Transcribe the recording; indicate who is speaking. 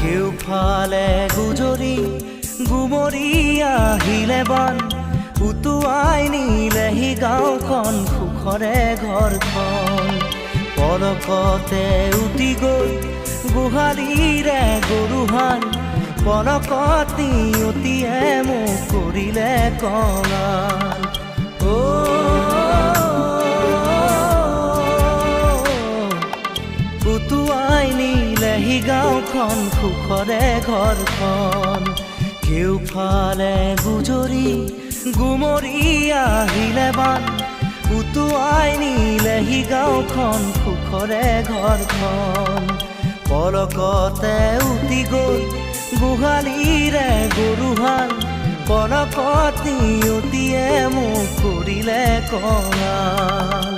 Speaker 1: কেউফালে গুজৰি গুমৰি আহিলে বান উটুৱাই নিলেহি গাঁওখন সুখৰে ঘৰখন পলকতে উটি গৈ গোহালিৰে গৰুহাল পলকত নিয়তিয়ে মোক কৰিলে কঙাল উটুৱাই নিলেহি গাঁওখন সুখৰে ঘৰখন কেউফালে গুজৰি গুমৰি আহিলে বান উটুৱাই নিলেহি গাঁওখন সুখৰে ঘৰখন পলকতে উটি গৈ গোহালিৰে গৰুহাল পলকত নিয়তিয়ে মোক কৰিলে কঙাল